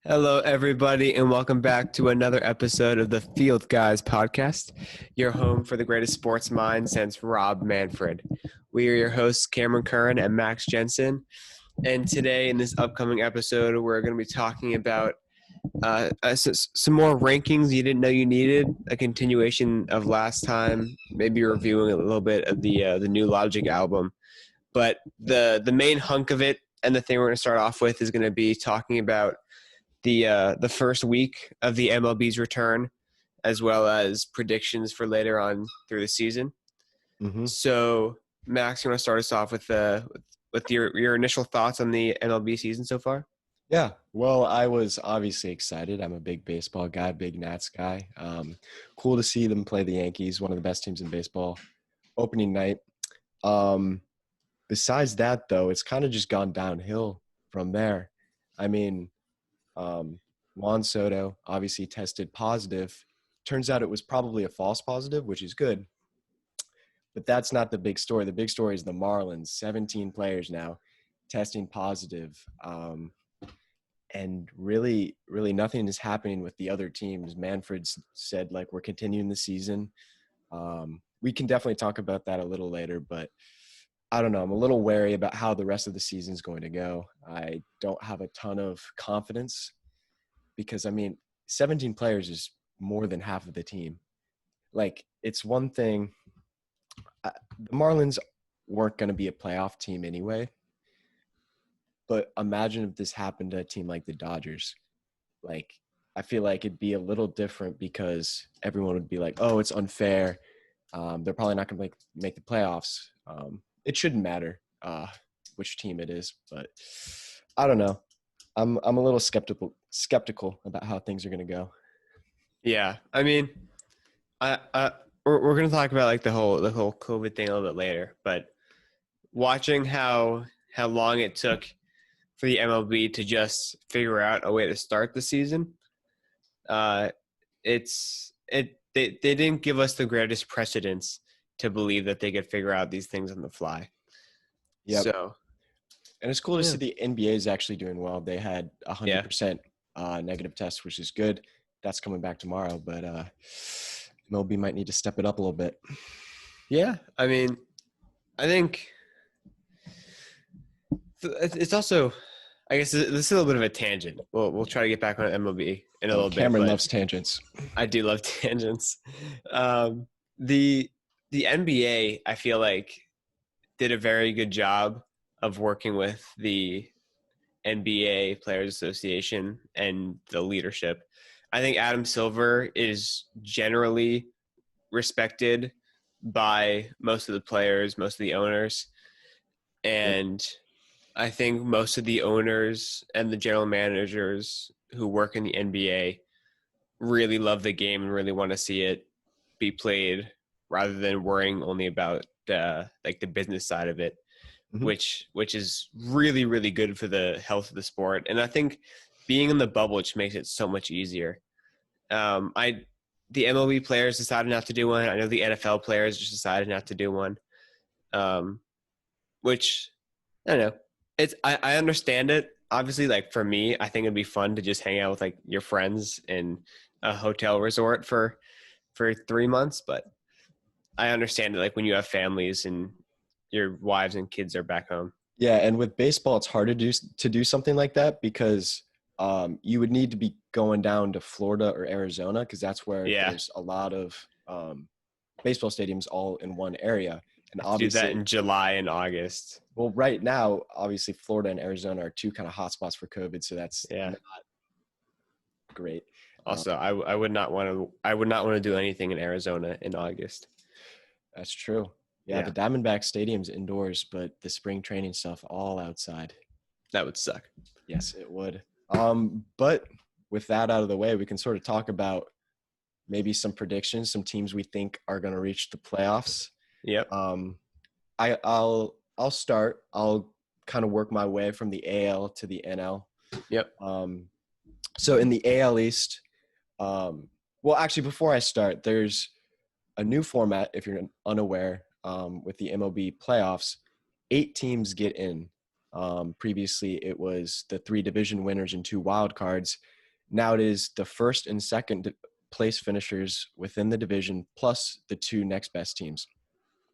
Hello, everybody, and welcome back to another episode of the Field Guys podcast, your home for the greatest sports mind since Rob Manfred. We are your hosts, Cameron Curran and Max Jensen, and today in this upcoming episode, we're going to be talking about some more rankings you didn't know you needed, a continuation of last time, maybe reviewing a little bit of the new Logic album. But the main hunk of it and the thing we're going to start off with is going to be talking about the first week of the MLB's return, as well as predictions for later on through the season. Mm-hmm. So, Max, you want to start us off with your initial thoughts on the MLB season so far? Yeah, well, I was obviously excited. I'm a big baseball guy, big Nats guy. Cool to see them play the Yankees, one of the best teams in baseball, opening night. Besides that, though, it's kind of just gone downhill from there. I mean, Juan Soto obviously tested positive. Turns out it was probably a false positive, which is good. But that's not the big story. The big story is the Marlins, 17 players now testing positive. And really nothing is happening with the other teams. Manfred's said, like, we're continuing the season. We can definitely talk about that a little later, but I don't know. I'm a little wary about how the rest of the season is going to go. I don't have a ton of confidence because, 17 players is more than half of the team. Like, it's one thing. The Marlins weren't going to be a playoff team anyway. But imagine if this happened to a team like the Dodgers. Like, I feel like it'd be a little different because everyone would be like, oh, it's unfair. They're probably not going to make the playoffs. It shouldn't matter which team it is, but I don't know. I'm a little skeptical about how things are going to go. Yeah, I mean, we're going to talk about like the whole COVID thing a little bit later, but watching how long it took for the MLB to just figure out a way to start the season, they didn't give us the greatest precedence to believe that they could figure out these things on the fly. Yep. So, and it's cool to see the NBA is actually doing well. They had 100% negative tests, which is good. That's coming back tomorrow, but MLB might need to step it up a little bit. Yeah, I mean, I think it's also, I guess this is a little bit of a tangent. We'll try to get back on MLB in a little bit. Cameron loves tangents. I do love tangents. The NBA, I feel like, did a very good job of working with the NBA Players Association and the leadership. I think Adam Silver is generally respected by most of the players, most of the owners, and I think most of the owners and the general managers who work in the NBA really love the game and really want to see it be played rather than worrying only about like the business side of it, mm-hmm. which is really, really good for the health of the sport. And I think being in the bubble just makes it so much easier. The MLB players decided not to do one. I know the NFL players just decided not to do one, which I don't know. I understand it. Obviously, like for me, I think it'd be fun to just hang out with like your friends in a hotel resort for 3 months, but I understand it. Like when you have families and your wives and kids are back home. Yeah, and with baseball, it's hard to do something like that because you would need to be going down to Florida or Arizona because that's where there's a lot of baseball stadiums all in one area. And obviously, do that in July and August. Well, right now, obviously, Florida and Arizona are two kind of hotspots for COVID, so that's not great. Also, I would not want to do anything in Arizona in August. That's true. Yeah, the Diamondback Stadium's indoors, but the spring training stuff all outside. That would suck. Yes, it would. But with that out of the way, we can sort of talk about maybe some predictions, some teams we think are going to reach the playoffs. Yep. I'll start. I'll kind of work my way from the AL to the NL. Yep. So in the AL East, well, actually, before I start, there's a new format, if you're unaware, with the MLB playoffs. 8 teams get in. Previously, it was the 3 division winners and 2 wild cards. Now it is the first and second place finishers within the division plus the 2 next best teams.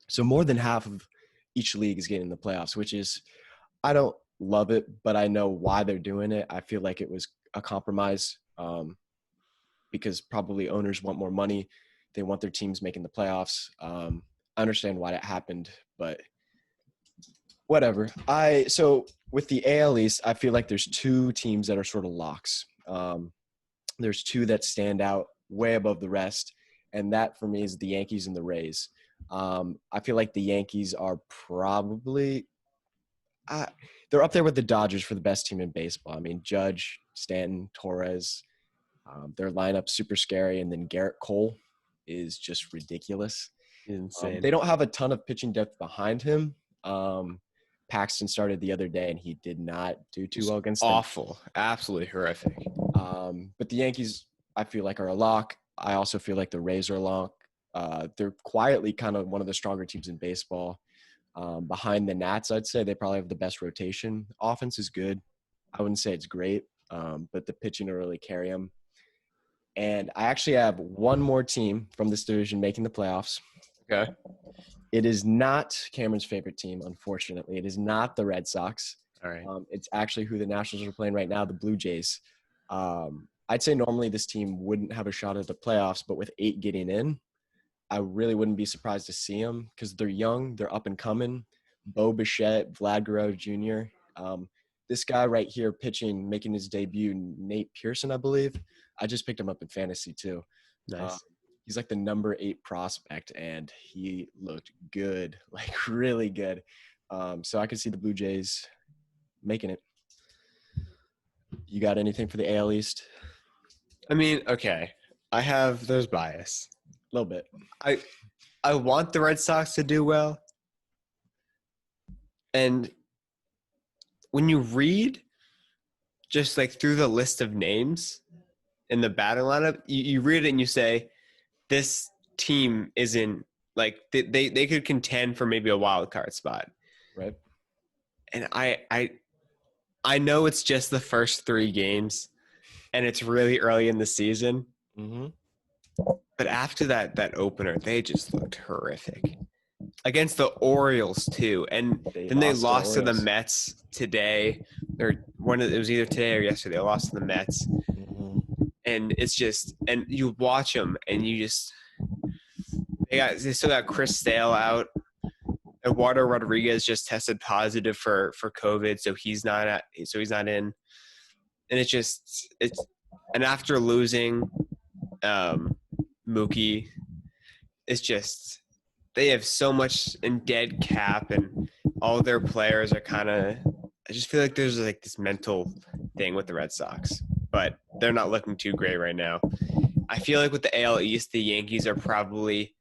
So more than half of each league is getting the playoffs, which is, I don't love it, but I know why they're doing it. I feel like it was a compromise because probably owners want more money. They want their teams making the playoffs. I understand why that happened, but whatever. So with the AL East, I feel like there's 2 teams that are sort of locks. There's 2 that stand out way above the rest, and that for me is the Yankees and the Rays. I feel like the Yankees are probably they're up there with the Dodgers for the best team in baseball. I mean, Judge, Stanton, Torres, their lineup's super scary, and then Garrett Cole is just ridiculous. Insane. They don't have a ton of pitching depth behind him. Paxton started the other day, and he did not do too well against them. Awful. Absolutely horrific. But the Yankees, I feel like, are a lock. I also feel like the Rays are a lock. They're quietly kind of one of the stronger teams in baseball. Behind the Nats, I'd say they probably have the best rotation. Offense is good. I wouldn't say it's great, but the pitching will really carry them. And I actually have one more team from this division making the playoffs. Okay. It is not Cameron's favorite team, unfortunately. It is not the Red Sox. All right. It's actually who the Nationals are playing right now, the Blue Jays. I'd say normally this team wouldn't have a shot at the playoffs, but with 8 getting in, I really wouldn't be surprised to see them because they're young, they're up and coming. Bo Bichette, Vlad Guerrero Jr. This guy right here pitching, making his debut, Nate Pearson, I believe. I just picked him up in fantasy too. Nice. He's like the number 8 prospect, and he looked good, like really good. So I could see the Blue Jays making it. You got anything for the AL East? I mean, okay. There's bias. A little bit. I want the Red Sox to do well. And when you read just like through the list of names in the batting lineup, you read it and you say, this team isn't like they could contend for maybe a wild card spot. Right. And I know it's just the first 3 games and it's really early in the season. Mm-hmm. But after that opener, they just looked horrific against the Orioles too. And then they lost to the Mets today, or it was either today or yesterday. They lost to the Mets, and it's just, and you watch them, and you just they still got Chris Sale out. Eduardo Rodriguez just tested positive for COVID, so he's not in, and and after losing Mookie, it's just they have so much in dead cap, and all their players are kind of. I just feel like there's like this mental thing with the Red Sox, but they're not looking too great right now. I feel like with the AL East, the Yankees are probably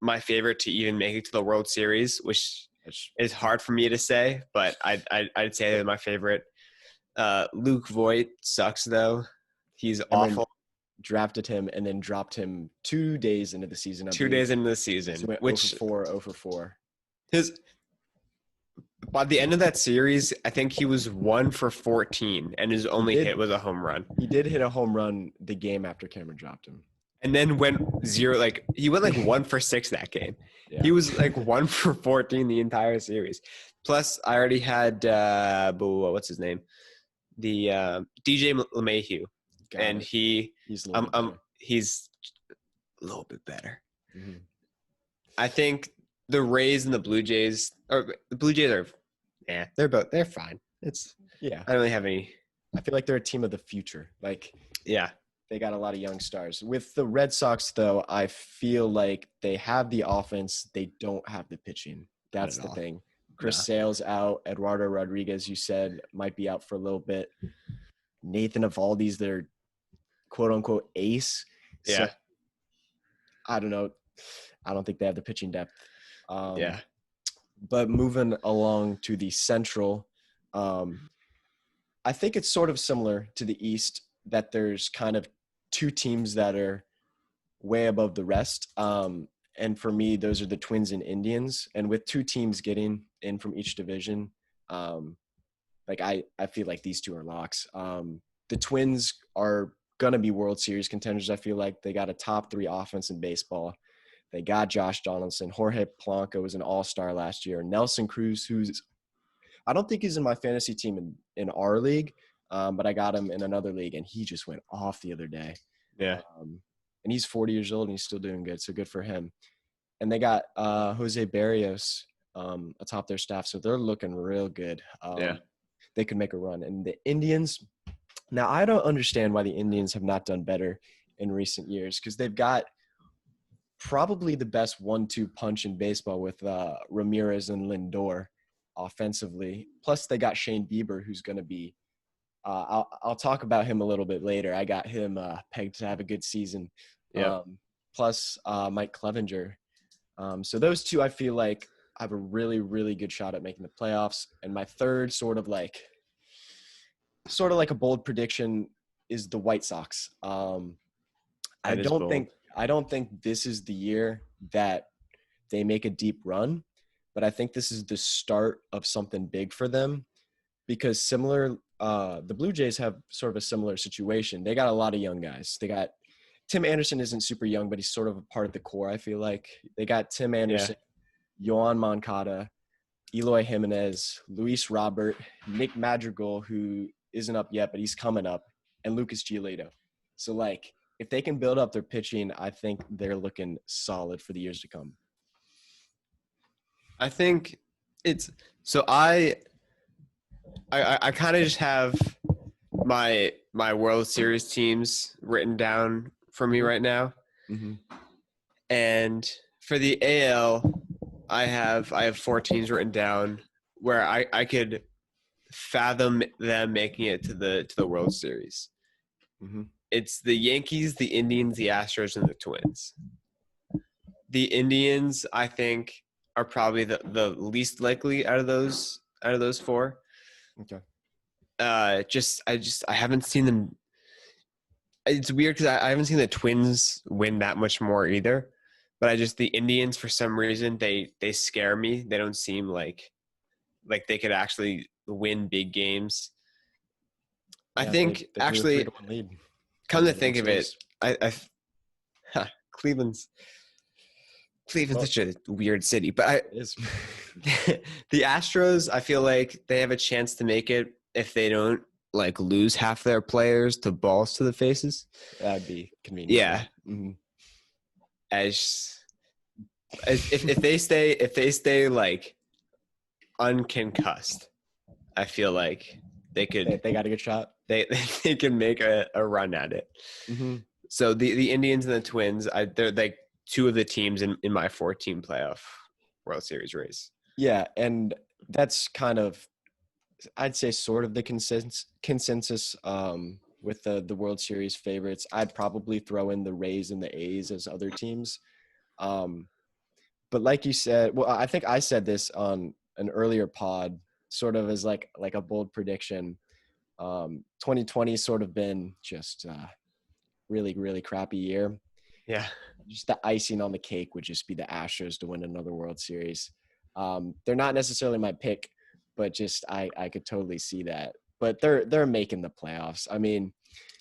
my favorite to even make it to the World Series, which is hard for me to say, but I'd say they're my favorite. Luke Voit sucks though; he's awful. Drafted him and then dropped him 2 days into the season. 2 days into the season, so which 0 for 4. By the end of that series, I think he was 1 for 14, and his only hit was a home run. He did hit a home run the game after Cameron dropped him, and then went 0. Like he went like 1 for 6 that game. Yeah. He was like 1 for 14 the entire series. Plus, I already had what's his name, the DJ LeMahieu. And he's a little bit better. Mm-hmm. I think the Rays and the Blue Jays are they're fine. I don't really have any. I feel like they're a team of the future. Like, yeah, they got a lot of young stars. With the Red Sox, though, I feel like they have the offense. They don't have the pitching. That's the thing. Chris Sale's out. Eduardo Rodriguez, you said, might be out for a little bit. Nathan Eovaldi's their quote-unquote ace. Yeah. So, I don't know. I don't think they have the pitching depth. But moving along to the Central, I think it's sort of similar to the East that there's kind of 2 teams that are way above the rest. And for me, those are the Twins and Indians. And with 2 teams getting in from each division, Like I feel like these two are locks. The Twins are gonna be World Series contenders. I feel like they got a top 3 offense in baseball. They got Josh Donaldson. Jorge Polanco was an all-star last year. Nelson Cruz, who's I don't think he's in my fantasy team in our league, but I got him in another league, and he just went off the other day. Yeah. And he's 40 years old, and he's still doing good, so good for him. And they got Jose Barrios atop their staff, so they're looking real good. Yeah. They could make a run. And the Indians, now I don't understand why the Indians have not done better in recent years, because they've got probably the best 1-2 punch in baseball with Ramirez and Lindor offensively. Plus, they got Shane Bieber, who's going to be I'll talk about him a little bit later. I got him pegged to have a good season. Yeah. Plus Mike Clevenger. So those two, I feel like, have a really, really good shot at making the playoffs. And my third sort of like a bold prediction is the White Sox. I That is bold. don't think this is the year that they make a deep run, but I think this is the start of something big for them, because the Blue Jays have sort of a similar situation. They got a lot of young guys. They got Tim Anderson isn't super young, but he's sort of a part of the core, I feel like. They got Tim Anderson, Yoan Moncada, Eloy Jimenez, Luis Robert, Nick Madrigal, who isn't up yet, but he's coming up, and Lucas Giolito. So, like, if they can build up their pitching, I think they're looking solid for the years to come. I think it's so I kind of just have my World Series teams written down for me right now. Mm-hmm. And for the AL, I have 4 teams written down where I could fathom them making it to the World Series. Mm-hmm. It's the Yankees, the Indians, the Astros, and the Twins. The Indians, I think, are probably the least likely out of those 4. Okay. I haven't seen them. It's weird because I haven't seen the Twins win that much more either. But the Indians, for some reason, they scare me. They don't seem like they could actually win big games. Yeah, I think they blew actually, a 3-1 lead. come to think of it, Cleveland's such a weird city. But It is. the Astros, I feel like they have a chance to make it if they don't lose half their players to balls to the faces. That'd be convenient. Yeah. Mm-hmm. If they stay unconcussed, I feel like they could. They got a good shot. They can make a run at it. Mm-hmm. So the Indians and the Twins, they're like 2 of the teams in my 4-team playoff World Series race. Yeah, and that's kind of, I'd say, sort of the consensus with the World Series favorites. I'd probably throw in the Rays and the A's as other teams. But like you said, well, I think I said this on an earlier pod, sort of as like a bold prediction. 2020 sort of been just really, really crappy year. Yeah. Just the icing on the cake would just be the Astros to win another World Series. They're not necessarily my pick, but just I could totally see that. But they're making the playoffs. I mean,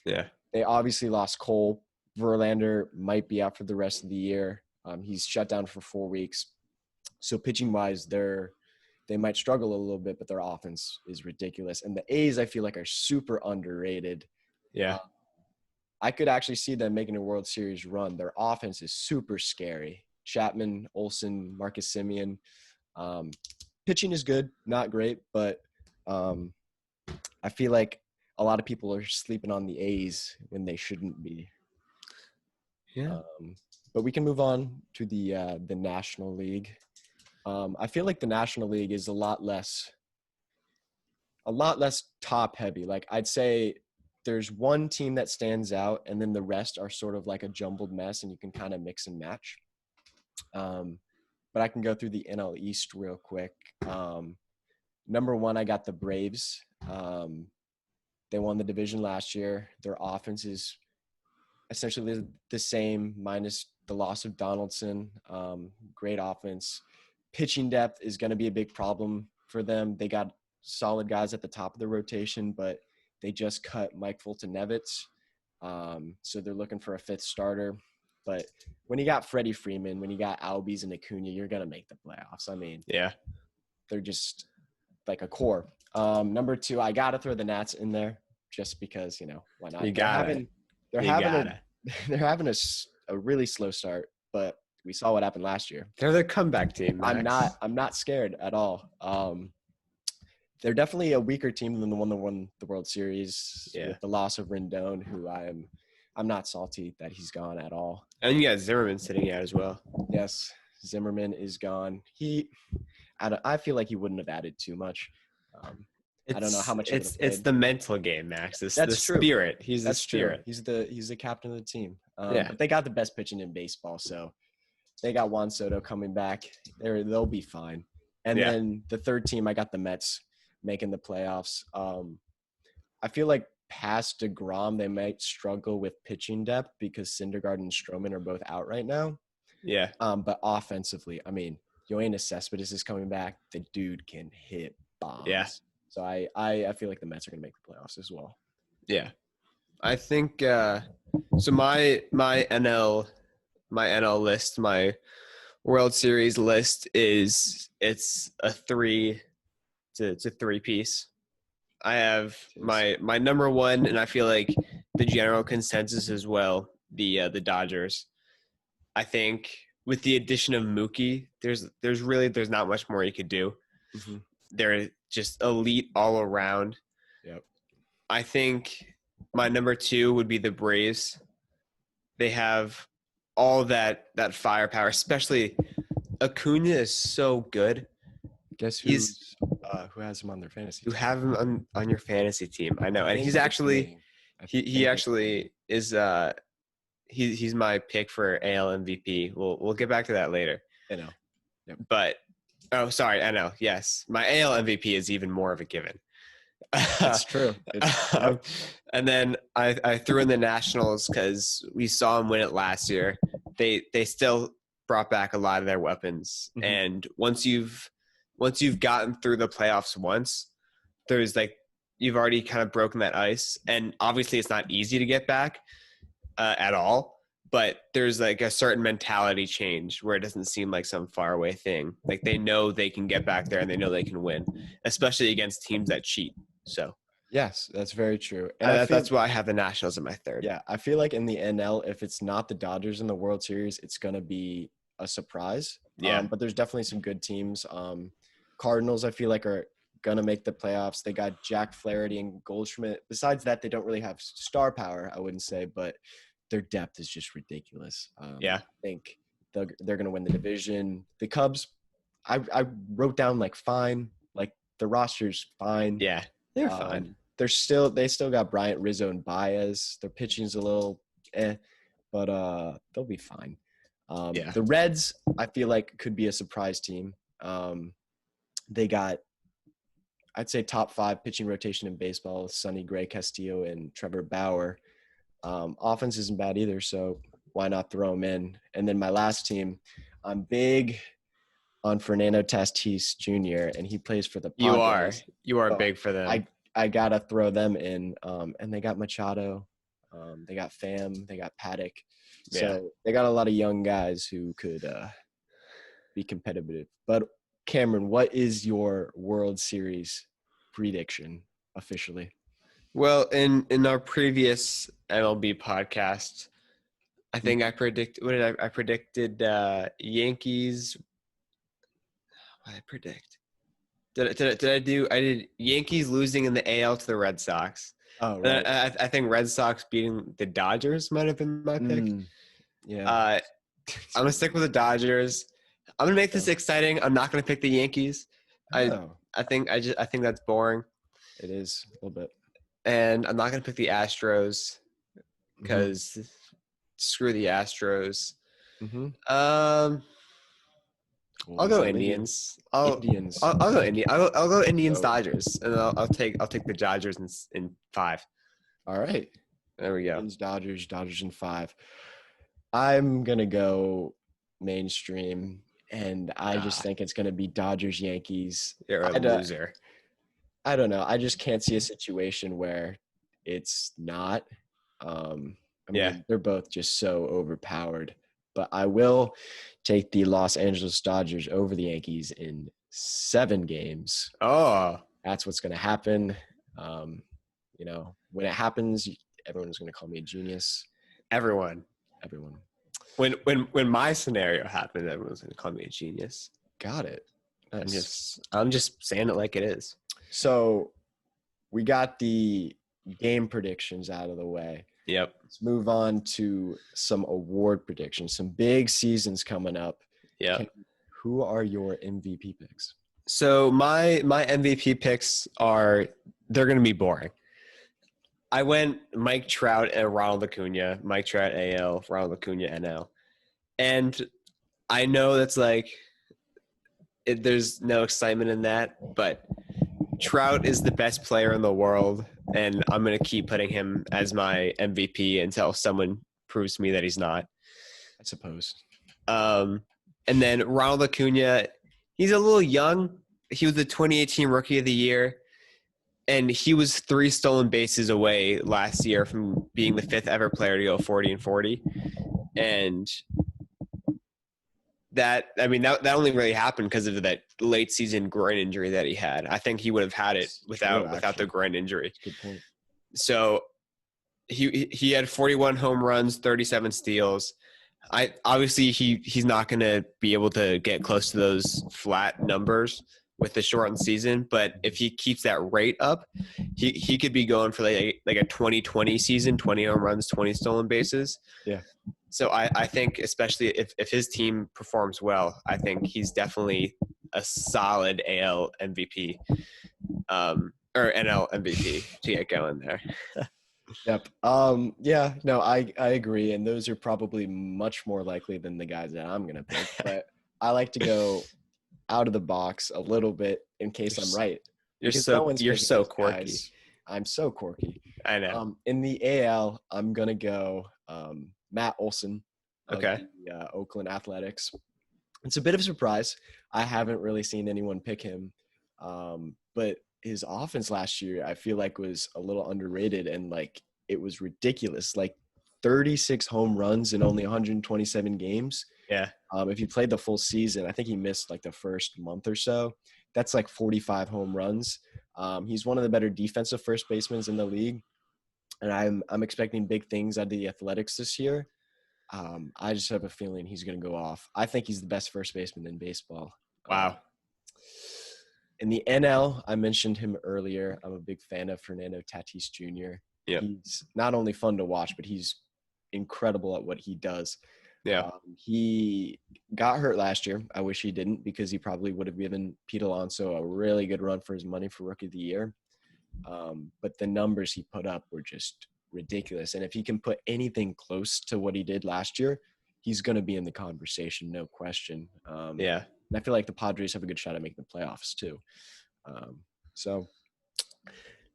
yeah, they obviously lost Cole. Verlander might be out for the rest of the year. He's shut down for 4 weeks. So pitching wise, they might struggle a little bit, but their offense is ridiculous. And the A's, I feel like, are super underrated. Yeah. I could actually see them making a World Series run. Their offense is super scary. Chapman, Olsen, Marcus Semien. Pitching is good, not great, but I feel like a lot of people are sleeping on the A's when they shouldn't be. Yeah. But we can move on to the National League. I feel like the National League is a lot less top heavy. Like, I'd say there's one team that stands out, and then the rest are sort of like a jumbled mess, and you can kind of mix and match. But I can go through the NL East real quick. Number 1, I got the Braves. They won the division last year. Their offense is essentially the same, minus the loss of Donaldson. Great offense. Pitching depth is going to be a big problem for them. They got solid guys at the top of the rotation, but they just cut Mike Fulton-Nevitz. So they're looking for a fifth starter. But when you got Freddie Freeman, when you got Albies and Acuna, you're going to make the playoffs. I mean, Yeah. they're just like a core. Number 2, I got to throw the Nats in there just because, why not? You gotta. They're You having gotta. they're having a really slow start, but we saw what happened last year. They're the comeback team, Max. I'm not scared at all. They're definitely a weaker team than the one that won the World Series with the loss of Rendon, who I'm not salty that he's gone at all. And you got Zimmerman sitting out as well. Yes, Zimmerman is gone. I feel like he wouldn't have added too much. I don't know how much. It's the mental game, Max. It's That's the true. spirit. He's That's the spirit. True. He's the captain of the team. But they got the best pitching in baseball, so they got Juan Soto coming back. They'll be fine. And then the third team, I got the Mets making the playoffs. I feel like past DeGrom, they might struggle with pitching depth because Syndergaard and Stroman are both out right now. Yeah. But offensively, I mean, Yoenis Cespedes is coming back. The dude can hit bombs. Yeah. So I feel like the Mets are going to make the playoffs as well. Yeah. I think so my NL list, my World Series list it's a 3-piece. I have my number 1, and I feel like the general consensus as well, the Dodgers. I think with the addition of Mookie, there's not much more you could do. Mm-hmm. They're just elite all around. Yep. I think my number 2 would be the Braves. They have all that firepower, especially Acuna is so good. Guess who has him on their fantasy team? You have him on your fantasy team. I know. And he's actually he actually is he's my pick for AL MVP. We'll get back to that later. I know. Yep. But I know. Yes. My AL MVP is even more of a given. That's true. And then I threw in the Nationals because we saw them win it last year. They still brought back a lot of their weapons. Mm-hmm. And once you've gotten through the playoffs once, there's you've already kind of broken that ice. And obviously it's not easy to get back at all. But there's a certain mentality change where it doesn't seem like some faraway thing. They know they can get back there and they know they can win, especially against teams that cheat. So yes, that's very true. And that's why I have the Nationals in my third. Yeah, I feel like in the NL, if it's not the Dodgers in the World Series, it's going to be a surprise. Yeah. But there's definitely some good teams. Cardinals, I feel like, are going to make the playoffs. They got Jack Flaherty and Goldschmidt. Besides that, they don't really have star power, I wouldn't say, but their depth is just ridiculous. I think they're going to win the division. The Cubs, I wrote down fine. The roster's fine. Yeah, they're fine. They still got Bryant, Rizzo, and Baez. Their pitching's a little but they'll be fine. The Reds, I feel like, could be a surprise team. They got, I'd say, top 5 pitching rotation in baseball: Sonny Gray, Castillo, and Trevor Bauer. Offense isn't bad either, so why not throw them in? And then my last team, I'm big on Fernando Tatis Jr., and he plays for the Padres. You are big for them. I gotta throw them in. And they got Machado, they got Pham, they got Paddock. So they got a lot of young guys who could be competitive. But Cameron, what is your World Series prediction officially? Well, in our previous MLB podcast, I think I predicted Yankees. What did I predict? I did Yankees losing in the AL to the Red Sox. Oh, right. I think Red Sox beating the Dodgers might have been my pick. Yeah. I'm gonna stick with the Dodgers. I'm gonna make this exciting. I'm not gonna pick the Yankees. I think that's boring. It is a little bit. And I'm not gonna pick the Astros because screw the Astros. Mm-hmm. I'll go Indians. I'll go Indians. I'll go Indians Dodgers, and I'll take the Dodgers in 5. All right. There we go. Indians, Dodgers in 5. I'm gonna go mainstream, and I just think it's gonna be Dodgers Yankees. You're a loser. I don't know. I just can't see a situation where it's not. I Yeah. mean, they're both just so overpowered. But I will take the Los Angeles Dodgers over the Yankees in 7 games. Oh, That's what's going to happen. Um, when it happens, everyone's going to call me a genius. everyone. Everyone. When my scenario happened, everyone's gonna call me a genius. Got it. Nice. I'm just saying it like it is. So we got the game predictions out of the way. Yep. Let's move on to some award predictions. Some big seasons coming up. Yep. Who are your MVP picks? So my MVP picks they're gonna be boring. I went Mike Trout and Ronald Acuna. Mike Trout AL, Ronald Acuna NL. And I know that's like there's no excitement in that, but Trout is the best player in the world, and I'm going to keep putting him as my MVP until someone proves to me that he's not. I suppose. And then Ronald Acuna, he's a little young. He was the 2018 Rookie of the Year, and he was 3 stolen bases away last year from being the 5th ever player to go 40-40. And that only really happened because of that late season groin injury that he had. I think he would have had it without the groin injury. Good point. So he had 41 home runs, 37 steals. Obviously he's not going to be able to get close to those flat numbers with the shortened season, but if he keeps that rate up, he could be going for like a 2020 season, 20 home runs, 20 stolen bases. Yeah. So I think especially if his team performs well, I think he's definitely a solid AL MVP or NL MVP to get going there. Yep. Yeah, no, I agree. And those are probably much more likely than the guys that I'm going to pick. But I like to go out of the box a little bit in case I'm right. You're Because so those quirky. guys. I'm so quirky. I know. In the AL, I'm going to go Matt Olson of Okay. the Oakland Athletics. It's a bit of a surprise. I haven't really seen anyone pick him. But his offense last year, I feel like, was a little underrated, and like it was ridiculous. Like 36 home runs in only 127 games. Yeah. If he played the full season, I think he missed like the first month or so. That's like 45 home runs. He's one of the better defensive first basemen in the league, and I'm expecting big things out of the Athletics this year. I just have a feeling he's going to go off. I think he's the best first baseman in baseball. Wow. In the NL, I mentioned him earlier. I'm a big fan of Fernando Tatis Jr. Yep. He's not only fun to watch, but he's incredible at what he does. Yeah. He got hurt last year. I wish he didn't, because he probably would have given Pete Alonso a really good run for his money for Rookie of the Year. But the numbers he put up were just ridiculous. And if he can put anything close to what he did last year, he's going to be in the conversation, no question. Yeah. And I feel like the Padres have a good shot at making the playoffs too. So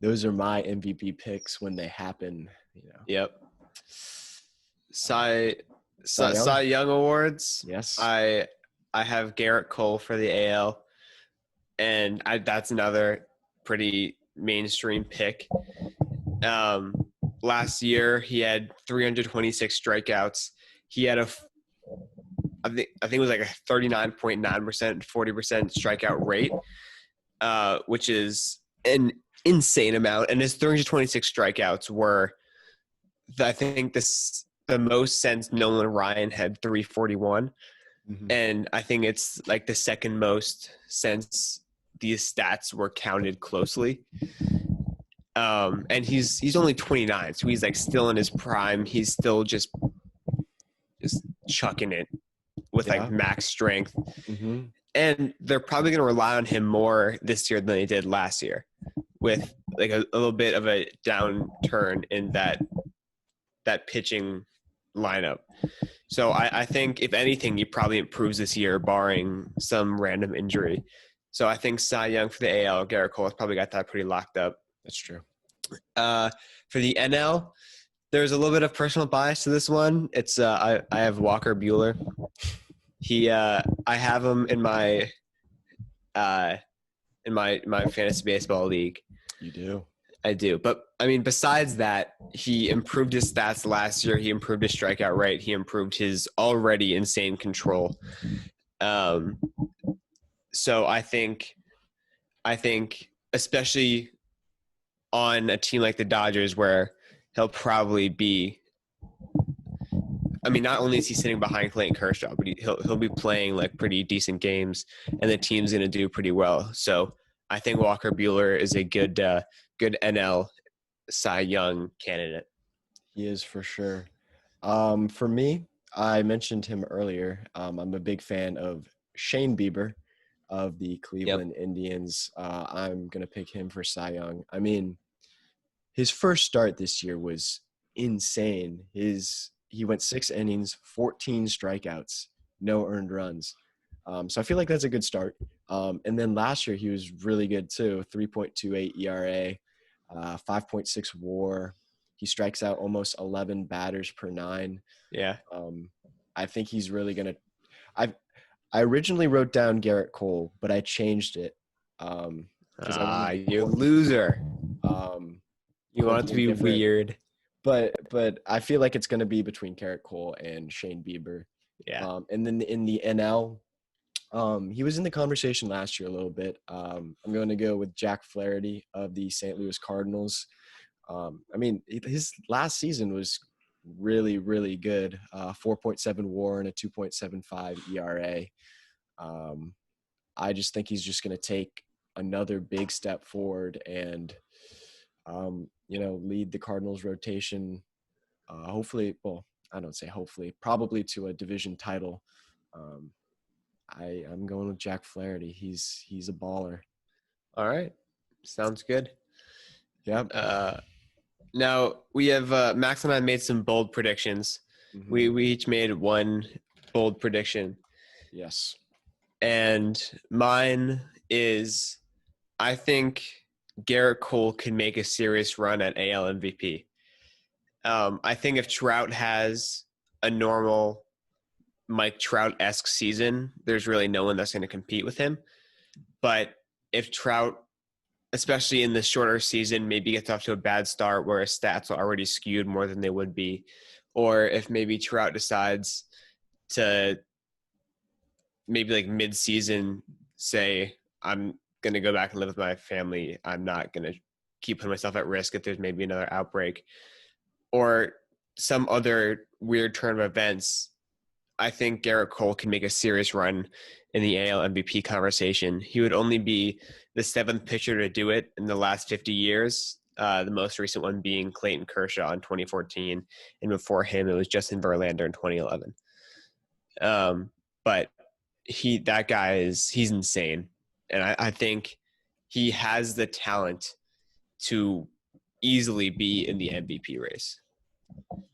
those are my MVP picks when they happen. Yep. Cy Young Awards. Yes. I have Garrett Cole for the AL, and that's another pretty mainstream pick. Last year he had 326 strikeouts. He had I think it was like a 39.9%, 40% strikeout rate, which is an insane amount. And his 326 strikeouts were, I think, the most since Nolan Ryan had 341. Mm-hmm. And I think it's like the second most since these stats were counted closely. And he's only 29, so he's like still in his prime. He's still just chucking it with like max strength. Mm-hmm. And they're probably going to rely on him more this year than they did last year, with like a little bit of a downturn in that pitching lineup. So I think if anything, he probably improves this year, barring some random injury. So I think Cy Young for the AL, Garrett Cole has probably got that pretty locked up. That's true. For the NL, there's a little bit of personal bias to this one. It's I have Walker Buehler. I have him in my in my fantasy baseball league. You do. I do. But I mean, besides that, he improved his stats last year. He improved his strikeout rate. He improved his already insane control. Um, so I think especially on a team like the Dodgers where he'll probably be, I mean, not only is he sitting behind Clayton Kershaw, but he'll be playing like pretty decent games, and the team's going to do pretty well. So I think Walker Buehler is a good NL Cy Young candidate. He is for sure. For me, I mentioned him earlier. I'm a big fan of Shane Bieber of the Cleveland Indians. I'm going to pick him for Cy Young. I mean, his first start this year was insane. He went 6 innings, 14 strikeouts, no earned runs. So I feel like that's a good start. And then last year he was really good too. 3.28 ERA, 5.6 WAR. He strikes out almost 11 batters per 9. Yeah. I think he's really gonna. I originally wrote down Garrett Cole, but I changed it. You loser. You want it to be different. weird. But I feel like it's going to be between Garrett Cole and Shane Bieber. Yeah. And then in the NL, he was in the conversation last year a little bit. I'm going to go with Jack Flaherty of the St. Louis Cardinals. I mean, his last season was really, really good. 4.7 WAR and a 2.75 ERA. I just think he's just going to take another big step forward and lead the Cardinals rotation. Hopefully, well, I don't say hopefully, probably to a division title. I'm going with Jack Flaherty. He's a baller. All right, sounds good. Yep. Now we have Max and I made some bold predictions. Mm-hmm. We each made one bold prediction. Yes. And mine is, I think Garrett Cole can make a serious run at AL MVP. I think if Trout has a normal Mike Trout-esque season, there's really no one that's going to compete with him. But if Trout, especially in the shorter season, maybe gets off to a bad start where his stats are already skewed more than they would be, or if maybe Trout decides to maybe like mid-season say, I'm going to go back and live with my family. I'm not going to keep putting myself at risk if there's maybe another outbreak or some other weird turn of events. I think Garrett Cole can make a serious run in the AL MVP conversation. He would only be the 7th pitcher to do it in the last 50 years. The most recent one being Clayton Kershaw in 2014. And before him, it was Justin Verlander in 2011. But that guy he's insane. And I think he has the talent to easily be in the MVP race.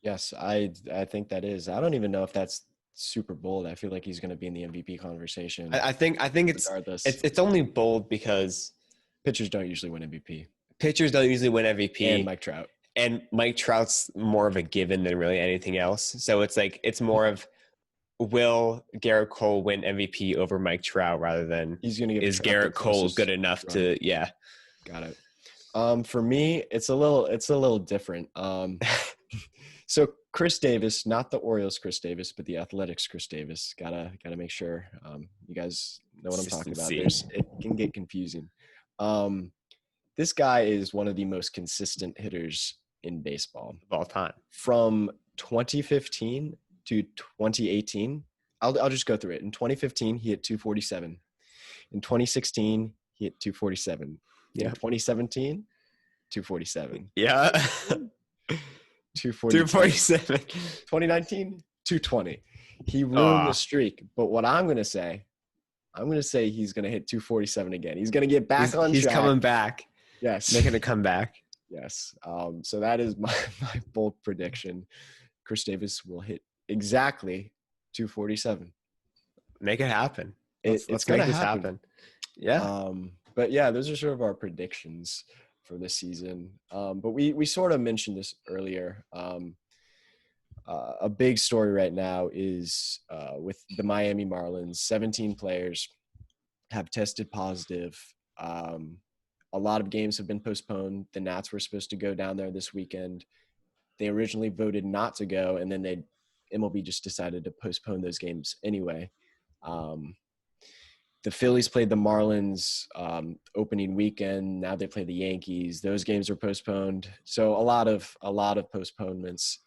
Yes, I think that is. I don't even know if that's super bold. I feel like he's going to be in the MVP conversation. I think it's only bold because pitchers don't usually win MVP. Pitchers don't usually win MVP. And Mike Trout. And Mike Trout's more of a given than really anything else. So it's more of, will Garrett Cole win MVP over Mike Trout rather than is Garrett Cole good enough to Got it. For me, it's a little different. So Chris Davis, not the Orioles Chris Davis, but the Athletics Chris Davis. Gotta make sure you guys know what I'm talking about. It can get confusing. This guy is one of the most consistent hitters in baseball of all time. From 2015 to 2018, I'll just go through it. In 2015, he hit 247. In 2016, he hit 247. Yeah. In 2017, 247. Yeah. 247. 2019, 220. He ruined the streak. But what I'm going to say he's going to hit 247 again. He's going to get back on track. He's coming back. Yes. Making a comeback. Yes. So that is my bold prediction. Chris Davis will hit exactly 247. Make it happen. It's going to happen. Yeah. But yeah, those are sort of our predictions for this season. But we sort of mentioned this earlier. A big story right now is with the Miami Marlins. 17 players have tested positive A lot of games have been postponed. The Nats were supposed to go down there this weekend. They originally voted not to go, and then MLB just decided to postpone those games anyway. The Phillies played the Marlins opening weekend. Now they play the Yankees. Those games are postponed. So a lot of postponements.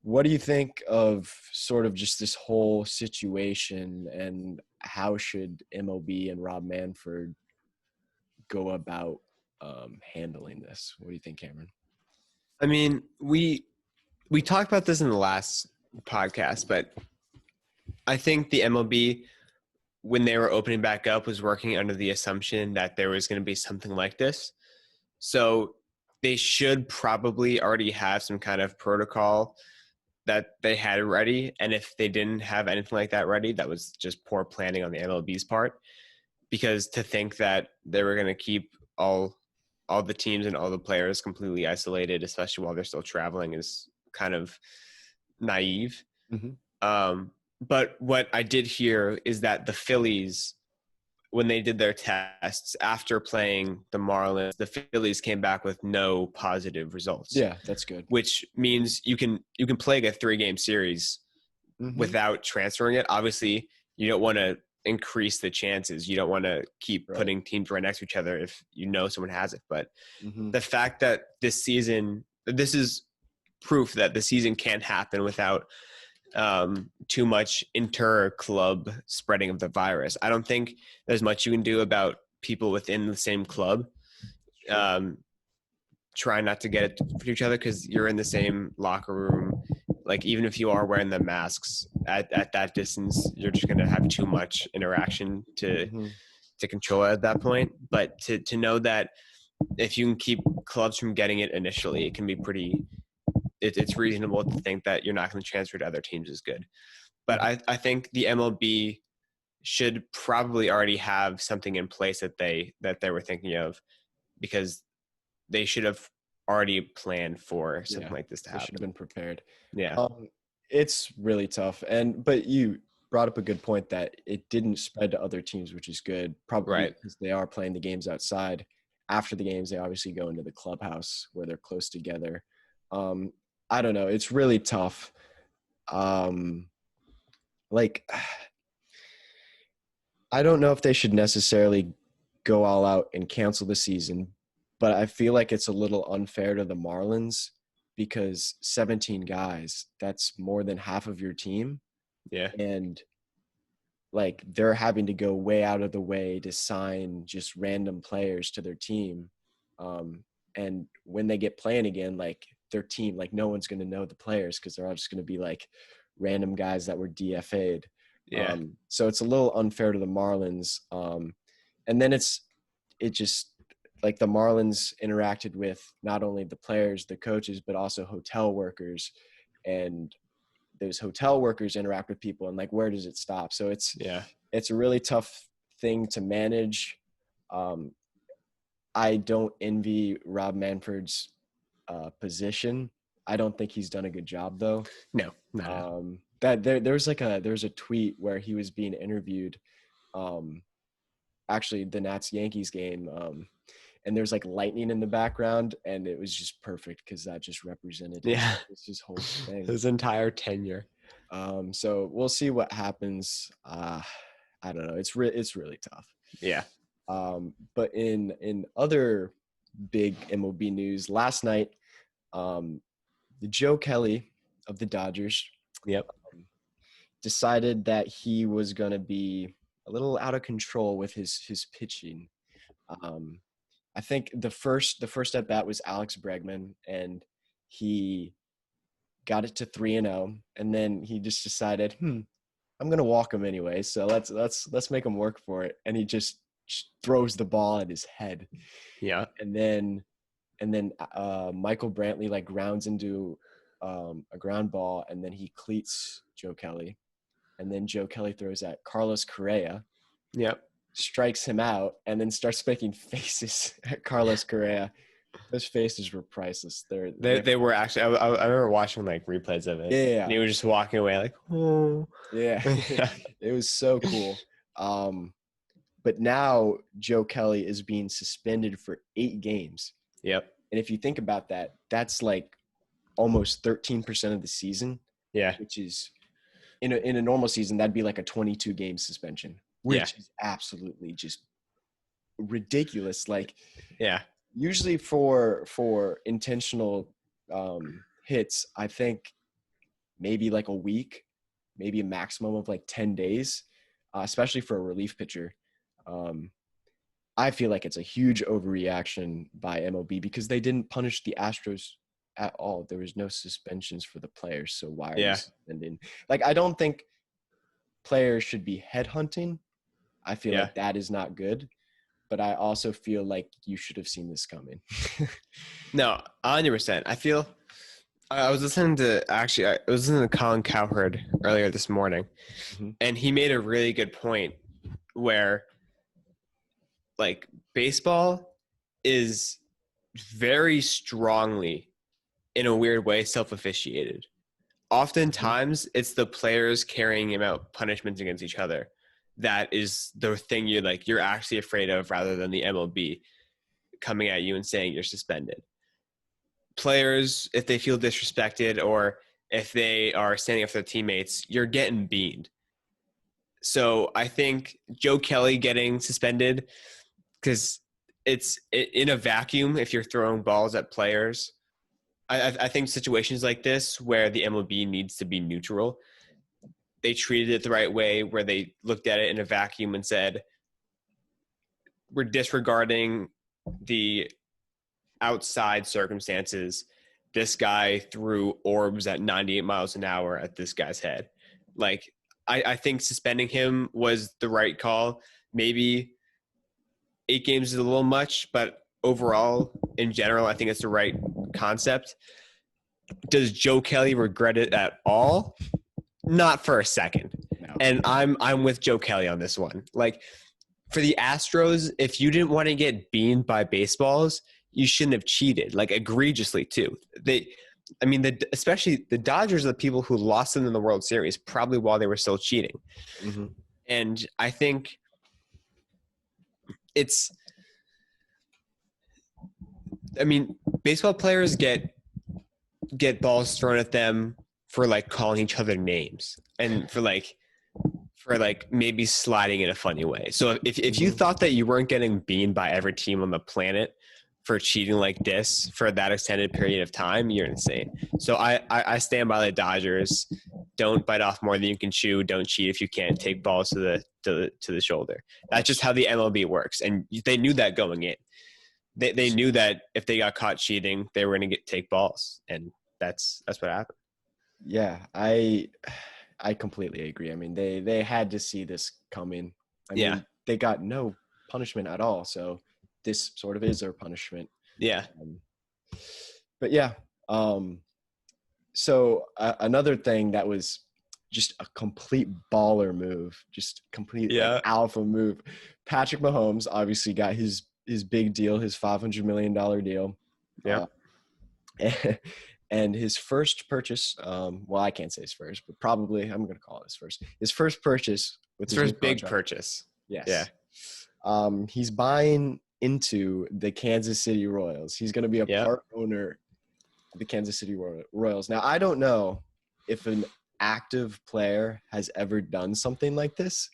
What do you think of sort of just this whole situation, and how should MLB and Rob Manfred go about handling this? What do you think, Cameron? I mean, we talked about this in the last podcast, but I think the MLB, when they were opening back up, was working under the assumption that there was going to be something like this. So they should probably already have some kind of protocol that they had ready. And if they didn't have anything like that ready, that was just poor planning on the MLB's part. Because to think that they were going to keep all the teams and all the players completely isolated, especially while they're still traveling, is kind of naive. Mm-hmm. But what I did hear is that the Phillies, when they did their tests after playing the Marlins, the Phillies came back with no positive results. Yeah, that's good. Which means you can play a 3-game series without transferring it. Obviously, you don't want to increase the chances. You don't want to keep putting teams right next to each other if you know someone has it. But the fact that this is proof that the season can't happen without too much inter-club spreading of the virus. I don't think there's much you can do about people within the same club trying not to get it for each other, because you're in the same locker room. Like, even if you are wearing the masks at that distance, you're just going to have too much interaction to control it at that point. But to know that if you can keep clubs from getting it initially, it can be pretty – it's reasonable to think that you're not going to transfer to other teams is good. But I think the MLB should probably already have something in place that they were thinking of, because they should have already planned for something like this to happen. They should have been prepared. Yeah. It's really tough. But you brought up a good point that it didn't spread to other teams, which is good. Probably because they are playing the games outside. After the games, they obviously go into the clubhouse where they're close together. I don't know. It's really tough. I don't know if they should necessarily go all out and cancel the season, but I feel like it's a little unfair to the Marlins, because 17 guys, that's more than half of your team. Yeah. And they're having to go way out of the way to sign just random players to their team. And when they get playing again, their team, no one's going to know the players, because they're all just going to be random guys that were DFA'd. Yeah. So it's a little unfair to the Marlins. And then it just the Marlins interacted with not only the players, the coaches, but also hotel workers, and those hotel workers interact with people, and where does it stop? So it's a really tough thing to manage. I don't envy Rob Manfred's position. I don't think he's done a good job, though. No. That there's a tweet where he was being interviewed, actually the Nats Yankees game, and there's lightning in the background, and it was just perfect because that just represented his whole thing, his entire tenure. So we'll see what happens. I don't know. It's really tough. Yeah. But in other big MLB news, last night, Joe Kelly of the Dodgers decided that he was going to be a little out of control with his pitching. I think the first at bat was Alex Bregman, and he got it to 3-0, and then he just decided, I'm going to walk him anyway, so let's make him work for it, and he just throws the ball at his head. Yeah. And then Michael Brantley grounds into a ground ball, and then he cleats Joe Kelly, and then Joe Kelly throws at Carlos Correa. Yep. Strikes him out, and then starts making faces at Carlos Correa. Those faces were priceless. They were actually. I remember watching replays of it. Yeah. And he was just walking away oh. Yeah. It was so cool. But now Joe Kelly is being suspended for 8 games. Yep. And if you think about that, that's like almost 13% of the season. Yeah. Which is in a normal season, that'd be like a 22 game suspension, which is absolutely just ridiculous. Like, yeah, usually for intentional hits, I think maybe like a week, maybe a maximum of like 10 days, especially for a relief pitcher. I feel like it's a huge overreaction by MLB because they didn't punish the Astros at all. There was no suspensions for the players. So why are you suspending? Like, I don't think players should be headhunting. I feel like that is not good. But I also feel like you should have seen this coming. No, 100%. I was listening to Colin Cowherd earlier this morning, and he made a really good point where, like, baseball is very strongly, in a weird way, self-officiated. Oftentimes, it's the players carrying out punishments against each other. That is the thing you're actually afraid of, rather than the MLB coming at you and saying you're suspended. Players, if they feel disrespected or if they are standing up for their teammates, you're getting beaned. So I think Joe Kelly getting suspended, because it's in a vacuum if you're throwing balls at players. I think situations like this where the MLB needs to be neutral, they treated it the right way, where they looked at it in a vacuum and said, we're disregarding the outside circumstances. This guy threw orbs at 98 miles an hour at this guy's head. Like, I think suspending him was the right call. Maybe 8 games is a little much, but overall, in general, I think it's the right concept. Does Joe Kelly regret it at all? Not for a second. No. And I'm with Joe Kelly on this one. Like, for the Astros, if you didn't want to get beamed by baseballs, you shouldn't have cheated, like, egregiously too. Especially the Dodgers are the people who lost them in the World Series, probably while they were still cheating. Mm-hmm. And I think baseball players get balls thrown at them for, like, calling each other names and for maybe sliding in a funny way. So if you thought that you weren't getting beamed by every team on the planet for cheating like this for that extended period of time, you're insane. So I stand by the Dodgers. Don't bite off more than you can chew. Don't cheat if you can't. Take balls to the shoulder. That's just how the MLB works, and they knew that going in. They knew that if they got caught cheating, they were going to take balls, and that's what happened. Yeah, I completely agree. I mean, they had to see this coming. I mean, they got no punishment at all, so this sort of is their punishment. Yeah. But yeah, so another thing that was just a complete baller move, just complete like, alpha move. Patrick Mahomes obviously got his big deal, his $500 million deal. Yeah. And his first purchase, well, I can't say his first, but probably I'm going to call it his first. His first purchase with his first big purchase. Yes. Yeah. He's buying into the Kansas City Royals. He's going to be a part owner of the Kansas City Royals. Now, I don't know if an active player has ever done something like this.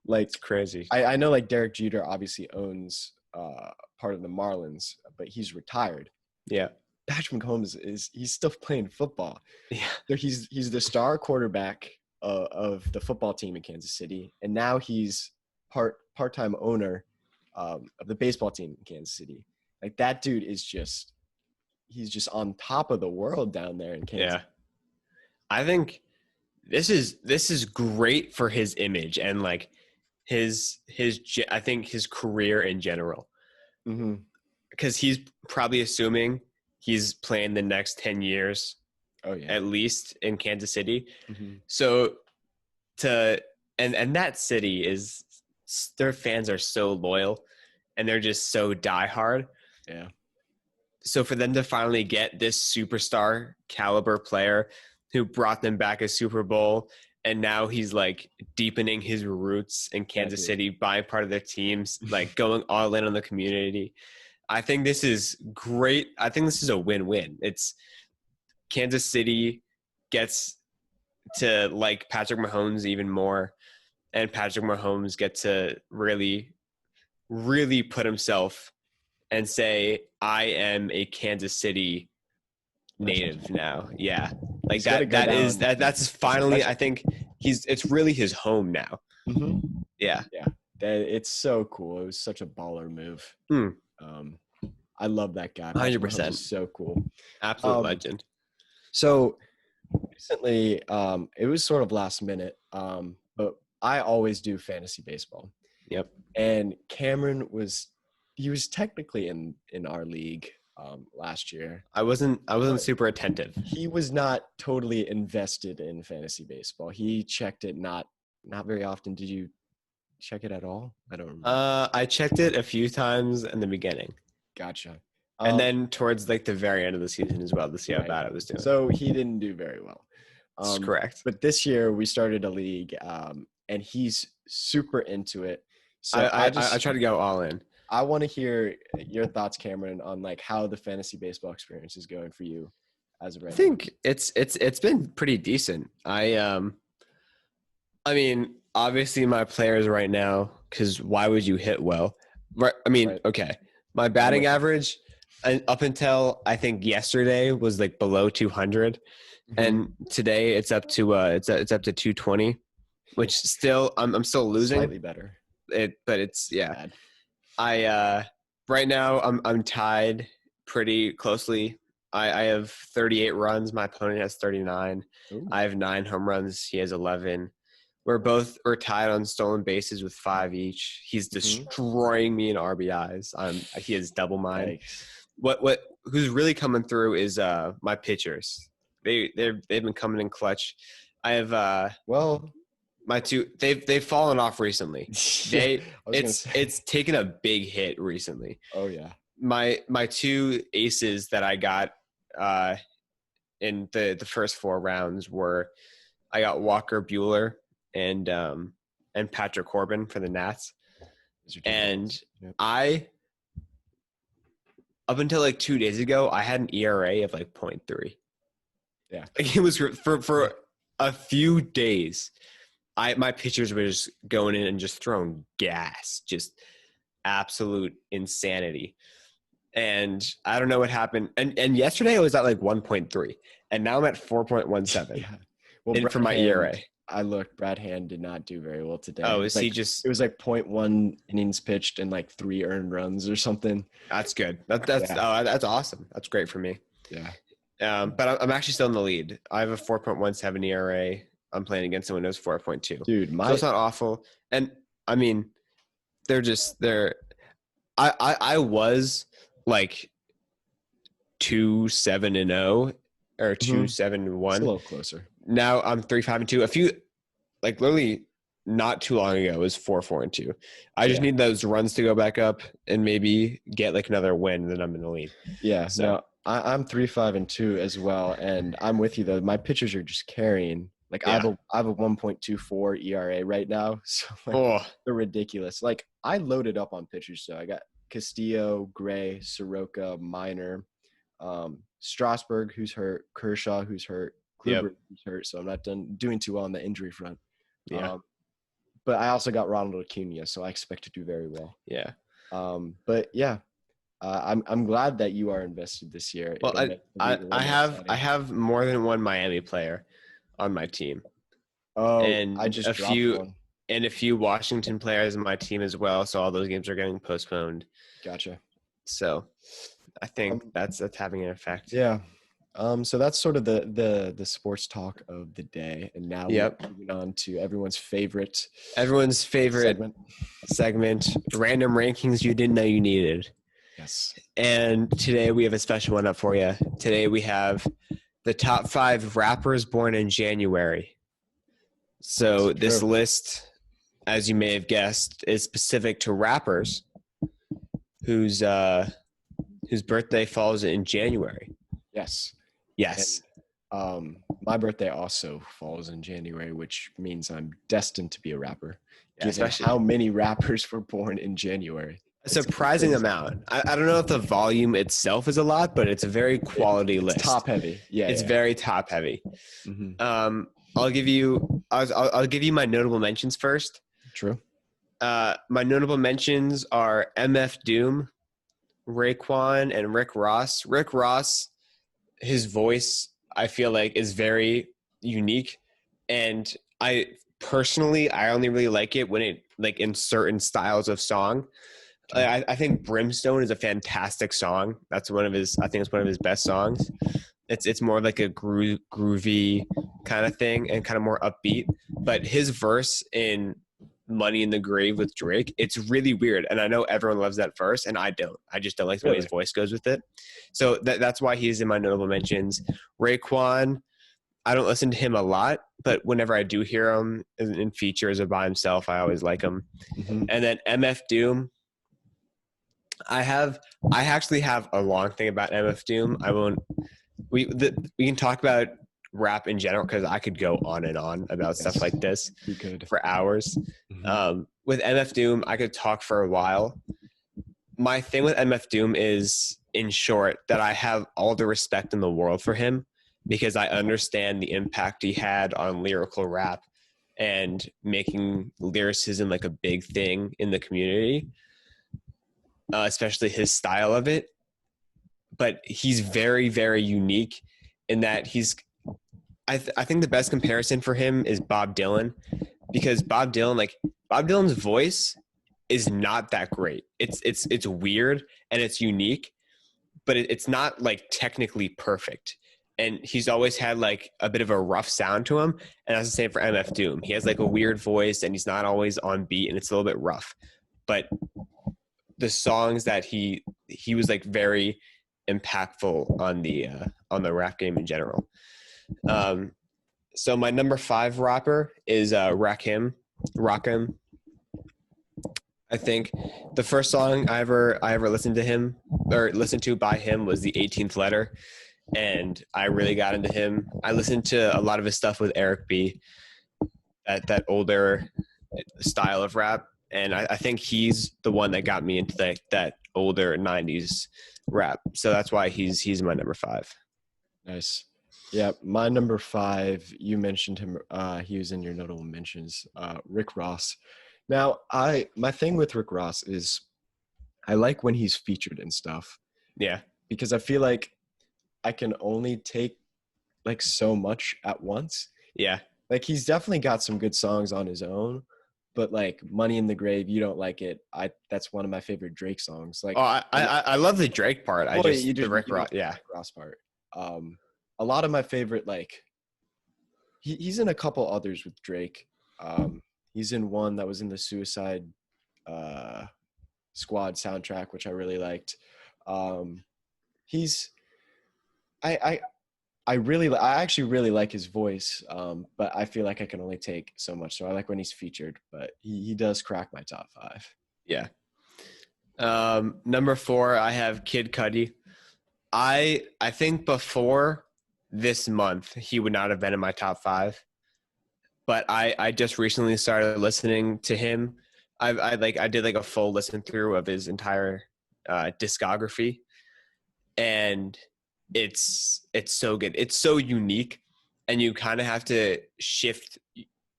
Like, it's crazy. I know, like, Derek Jeter obviously owns part of the Marlins, but he's retired. Yeah. Patrick Mahomes he's still playing football. Yeah. So he's the star quarterback of the football team in Kansas City, and now he's part-time owner of the baseball team in Kansas City. Like, that dude is he's just on top of the world down there in Kansas. Yeah. I think this is great for his image and, like, his I think his career in general. Mm-hmm. Because he's probably assuming he's playing the next 10 years at least in Kansas City. Mm-hmm. So and that city is, their fans are so loyal and they're just so diehard. Yeah. So for them to finally get this superstar caliber player who brought them back a Super Bowl and now he's like deepening his roots in Kansas City, buying part of their teams, like going all in on the community. I think this is great. I think this is a win-win. It's Kansas City gets to like Patrick Mahomes even more, and Patrick Mahomes gets to really, really put himself and say, I am a Kansas City native now. Yeah. Like that's finally, I think it's really his home now. Mm-hmm. Yeah. Yeah. It's so cool. It was such a baller move. I love that guy. 100%. So cool. Absolute legend. So recently, it was sort of last minute, but I always do fantasy baseball. Yep. And Cameron he was technically in our league last year. I wasn't super attentive. He was not totally invested in fantasy baseball. He checked it not very often. Did you check it at all? I don't remember. I checked it a few times in the beginning. Gotcha. And then towards like the very end of the season as well to see how bad I was doing. So he didn't do very well. That's correct. But this year we started a league, and he's super into it. So I try to go all in. I want to hear your thoughts, Cameron, on like how the fantasy baseball experience is going for you as of right now. I think it's been pretty decent. I mean, obviously my players right now, because why would you hit well? Right. I mean, okay. My batting average up until I think yesterday was like below 200, and today it's up to it's up to 220, which still I'm still losing. Slightly better. But it's bad. I right now I'm tied pretty closely. I have 38 runs. My opponent has 39. Ooh. I have 9 home runs. He has 11. We're tied on stolen bases with 5 each. He's destroying me in RBIs. He has double mine. Yikes. Who's really coming through is my pitchers. They've been coming in clutch. I have my two they've fallen off recently. It's taken a big hit recently. Oh yeah. My 2 aces that I got in the first 4 rounds were I got Walker Buehler and Patrick Corbin for the Nats. And I up until like 2 days ago, I had an ERA of like 0.3. Yeah. Like it was for a few days. My pitchers were just going in and just throwing gas, just absolute insanity. And I don't know what happened. And yesterday I was at like 1.3, and now I'm at 4.17. Yeah. Well, for my ERA. I looked. Brad Hand did not do very well today. Oh, It was like 0.1 innings pitched and like 3 earned runs or something. That's good. That's awesome. That's great for me. Yeah. But I'm actually still in the lead. I have a 4.17 ERA. I'm playing against someone who's 4.2. Dude, so it's not awful. And I mean, I was like 2-7-0 or 2-7-1. It's a little closer. Now I'm 3-5-2. A few, like literally not too long ago, it was 4-4-2. I just need those runs to go back up and maybe get like another win, and then I'm in the lead. Yeah. So no, I'm 3-5-2 as well, and I'm with you though. My pitchers are just carrying. Like I have a 1.24 ERA right now, so they're ridiculous. Like I loaded up on pitchers, so I got Castillo, Gray, Soroka, Minor, Strasburg, who's hurt, Kershaw, who's hurt, Kluber, who's hurt. So I'm not doing too well on the injury front. Yeah. But I also got Ronald Acuna, so I expect to do very well. Yeah. But yeah, I'm glad that you are invested this year. Well, I have more than one Miami player on my team. Oh, and I just a few Washington players in my team as well. So all those games are getting postponed. Gotcha. So I think that's having an effect. Yeah. So that's sort of the sports talk of the day, and now we're moving on to everyone's favorite segment, random rankings you didn't know you needed. Yes. And today we have a special one up for you. Today we have the top 5 rappers born in January. So this list, as you may have guessed, is specific to rappers whose birthday falls in January. Yes. Yes. My birthday also falls in January, which means I'm destined to be a rapper, Yeah, given especially how many rappers were born in January. a It's surprising crazy. amount. I don't know if the volume itself is a lot, but it's a very quality It's list. top heavy. Yeah, It's yeah. very top heavy. Mm-hmm. I'll give you. I'll give you my notable mentions first. True. My notable mentions are MF Doom, Raekwon, and Rick Ross. Rick Ross, his voice, I feel like, is very unique, and I only really like it when it like in certain styles of song. Okay. I think Brimstone is a fantastic song. That's one of his. I think it's one of his best songs. It's more like a groovy kind of thing and kind of more upbeat. But his verse in "Money in the Grave" with Drake, it's really weird. And I know everyone loves that verse, and I don't. I just don't like the way his Really? voice goes with it. So that's why he's in my notable mentions. Raekwon, I don't listen to him a lot, but whenever I do hear him in features or by himself, I always like him. Mm-hmm. And then MF Doom, I actually have a long thing about MF Doom. I won't. We can talk about rap in general because I could go on and on about stuff Yes, like this you could. for hours. Mm-hmm. With MF Doom, I could talk for a while. My thing with MF Doom is, in short, that I have all the respect in the world for him because I understand the impact he had on lyrical rap and making lyricism like a big thing in the community, especially his style of it. But he's very, very unique in that I think the best comparison for him is Bob Dylan, because Bob Dylan's voice is not that great. It's weird and it's unique, but it's not like technically perfect. And he's always had like a bit of a rough sound to him. And that's the same for MF Doom. He has like a weird voice and he's not always on beat and it's a little bit rough. But the songs that he was like very impactful on the rap game in general. So my number 5 rapper is Rakim. I think the first song I ever listened to him or listened to by him was the 18th Letter, and I really got into him. I listened to a lot of his stuff with Eric B, that older style of rap, and I think he's the one that got me into that older 90s rap. So that's why he's my number 5. Nice. Yeah, my number 5, you mentioned him. He was in your notable mentions. Rick Ross. Now, my thing with Rick Ross is I like when he's featured and stuff Yeah. because I feel like I can only take like so much at once. Yeah. Like he's definitely got some good songs on his own, but like Money in the Grave, you don't like it. That's one of my favorite Drake songs. Like Oh, I love the Drake part. I well, just you the Rick don't Ross. like the Yeah. Rick Ross part. A lot of my favorite like he's in a couple others with Drake. He's in one that was in the Suicide Squad soundtrack, which I really liked. He's I I actually really like his voice, but I feel like I can only take so much. So I like when he's featured, but he does crack my top 5. Yeah. Number 4, I have Kid Cudi. I think before this month he would not have been in my top 5, but I just recently started listening to him. I did like a full listen through of his entire discography, and it's so good. It's so unique, and you kind of have to shift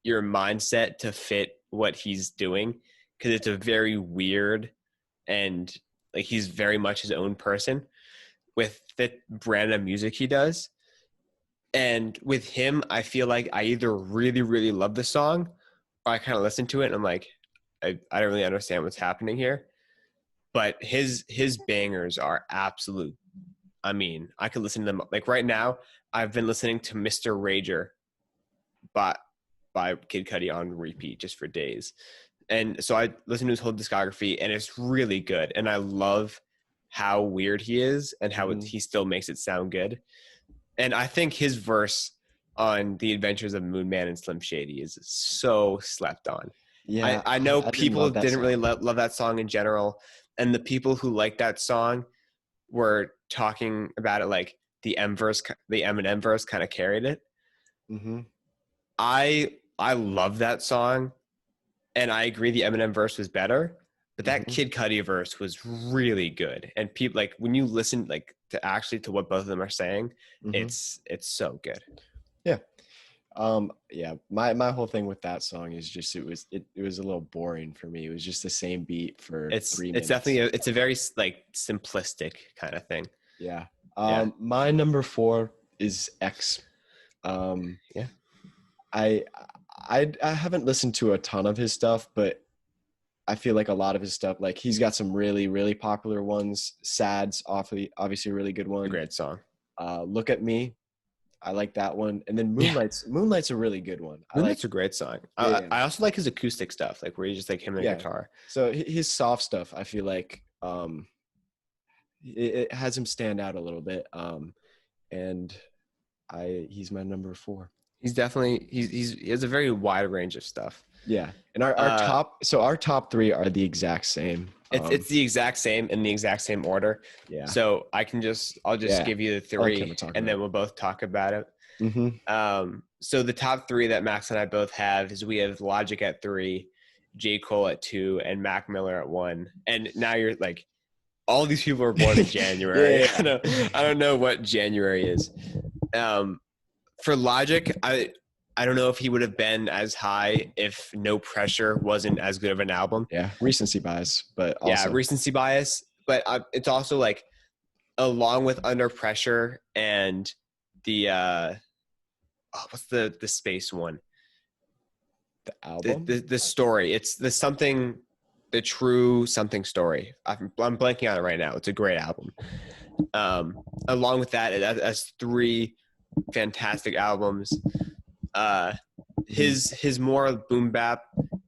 your mindset to fit what he's doing because it's a very weird and like he's very much his own person with the brand of music he does. And with him, I feel like I either really, really love the song or I kind of listen to it and I'm like, I don't really understand what's happening here. But his bangers are absolute. I mean, I could listen to them. Like right now, I've been listening to Mr. Rager by, by Kid Cudi on repeat just for days. And so I listened to his whole discography and it's really good. And I love how weird he is and how he still makes it sound good. And I think his verse on The Adventures of Moon Man and Slim Shady is so slept on. Yeah, I know I didn't people love that didn't really song. love that song in general. And the people who like that song were talking about it like the Eminem verse kind of carried it. Mm-hmm. I love that song, and I agree the Eminem verse was better, but that Mm-hmm. Kid Cudi verse was really good. And people, like, when you listen like to what both of them are saying, Mm-hmm. it's so good. Yeah. Yeah, my whole thing with that song is just it was a little boring for me. It was just the same beat for It's 3 minutes. definitely it's a very like simplistic kind of thing. Yeah. Yeah. My number 4 is X. Um, Yeah. I I haven't listened to a ton of his stuff, but I feel like a lot of his stuff, like he's got some really, really popular ones. Sad's obviously a really good A one. great song. Look at Me, I like that one. And then Yeah. Moonlight's a really good one. I like Moonlight's a great song. yeah, I also like his acoustic stuff, like where you just like him and a yeah. guitar. So his soft stuff, I feel like it has him stand out a little bit. And he's my number 4. He's definitely he has a very wide range of stuff. Yeah. And Uh, our top 3 are the exact same. it's the exact same in the exact same order. Yeah. So I'll just Yeah. give you the Okay, we'll three, talk and about then it. we'll both talk about it. Mm-hmm. So the top three that Max and I both have is we have Logic at 3, J. Cole at 2, and Mac Miller at 1. And now you're like, all these people were born in January. Yeah. I don't know what January is. For Logic, I don't know if he would have been as high if No Pressure wasn't as good of an album. Yeah. Recency bias, but Yeah, also recency bias, but it's also like along with Under Pressure and the what's the space one? the album. The story. It's the true something story. I'm blanking on it right now. It's a great album. Along with that, it has 3 fantastic albums. His more boom bap,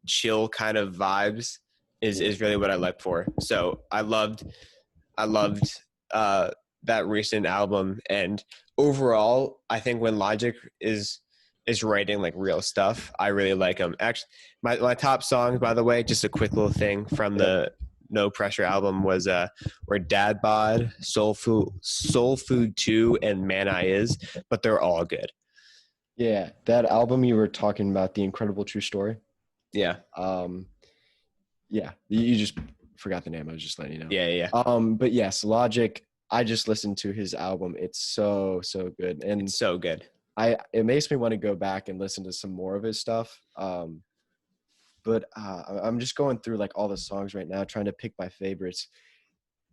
chill kind of vibes is really what I like for. So I loved that recent album, and overall, I think when Logic is writing like real stuff, I really like him. Actually, my top songs, by the way, just a quick little thing from the No Pressure album was were Dad Bod, Soul Food 2, and Man I Is, but they're all good. Yeah, that album you were talking about, The Incredible True Story. Yeah. Yeah, you just forgot the name. I was just letting you know. Yeah. But yes, Logic. I just listened to his album. It's so good, and It's so good. it makes me want to go back and listen to some more of his stuff. But I'm just going through like all the songs right now, trying to pick my favorites.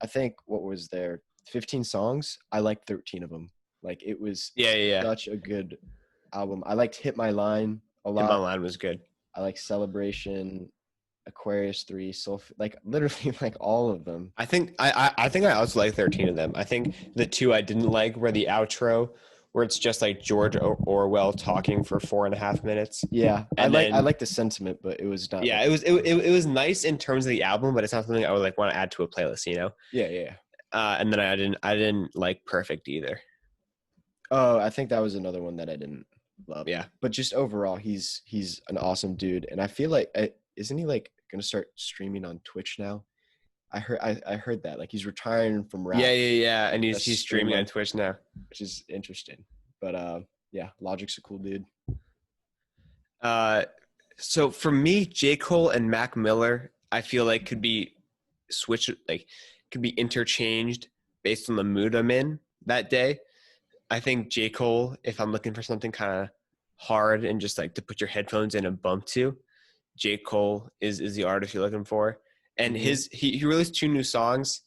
I think what was there, 15 songs. I liked 13 of them. Like it was Yeah. such a good album. I liked Hit My Line a Him lot. Online was good. I like Celebration, Aquarius 3, like literally like all of them. I think I also like 13 of them. I think the 2 I didn't like were the outro, where it's just like George Orwell talking for 4.5 minutes. Yeah, I And then like the sentiment, but it was not. yeah, like, it was nice in terms of the album, but it's not something I would like want to add to a playlist, you know. Yeah. And then I didn't like Perfect either. Oh, I think that was another one that I didn't love. Yeah. But just overall, he's an awesome dude, and I feel like isn't he like gonna start streaming on Twitch now? I heard that like he's retiring from rap. Yeah. And he's That's streaming on streaming. Twitch now. Which is interesting. But yeah, Logic's a cool dude. So for me, J. Cole and Mac Miller, I feel like could be interchanged based on the mood I'm in that day. I think J. Cole, if I'm looking for something kind of hard and just like to put your headphones in and bump to, J. Cole is the artist you're looking for. And he released 2 new songs,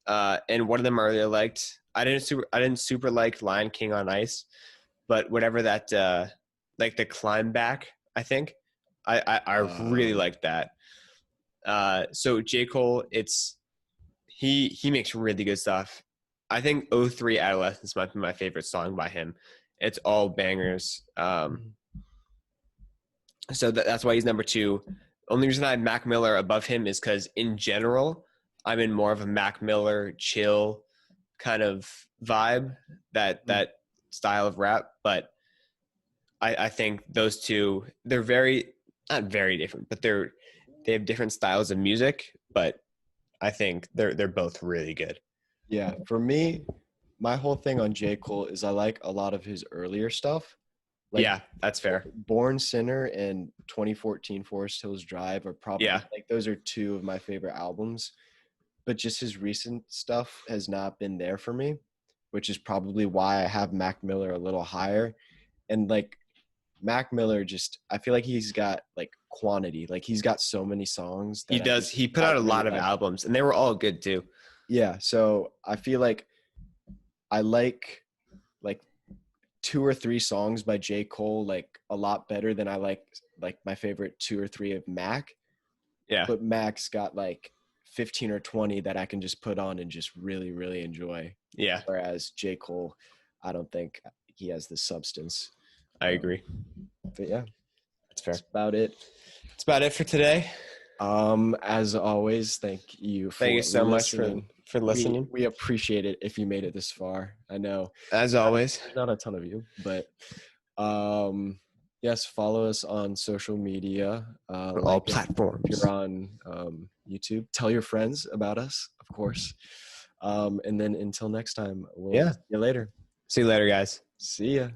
and one of them I really liked. I didn't super like Lion King on Ice, but whatever that like the Climb Back, I think I really like that. So J. Cole, he makes really good stuff. I think '03 Adolescence might be my favorite song by him. It's all bangers. So that's why he's number 2. Only reason I have Mac Miller above him is because in general, I'm in more of a Mac Miller chill kind of vibe, that style of rap. But I think those 2, they're not very different, but they have different styles of music. But I think they're both really good. Yeah, for me, my whole thing on J. Cole is I like a lot of his earlier stuff. Like Yeah, that's fair. Born Sinner and 2014 Forest Hills Drive are probably Yeah. like those are two of my favorite albums. But just his recent stuff has not been there for me, which is probably why I have Mac Miller a little higher. And like Mac Miller just I feel like he's got like quantity. Like he's got so many songs He that does. He put I out a really lot of like. albums, and they were all good too. Yeah, so I feel like I like two or three songs by J. Cole like a lot better than I like my favorite two or three of Mac. Yeah. But Mac's got like 15 or 20 that I can just put on and just really, really enjoy. Yeah, Whereas J. Cole, I don't think he has the substance. I agree. But yeah, That's fair. that's about it. That's about it for today. As always, thank you Thank for you so much listening. for We listening. we appreciate it if you made it this far. I know As always, there's not a ton of you, but yes, follow us on social media. on all Like if platforms. you're on YouTube, tell your friends about us, of course. And then until next time, we'll Yeah. see you later. See you later, guys. See ya.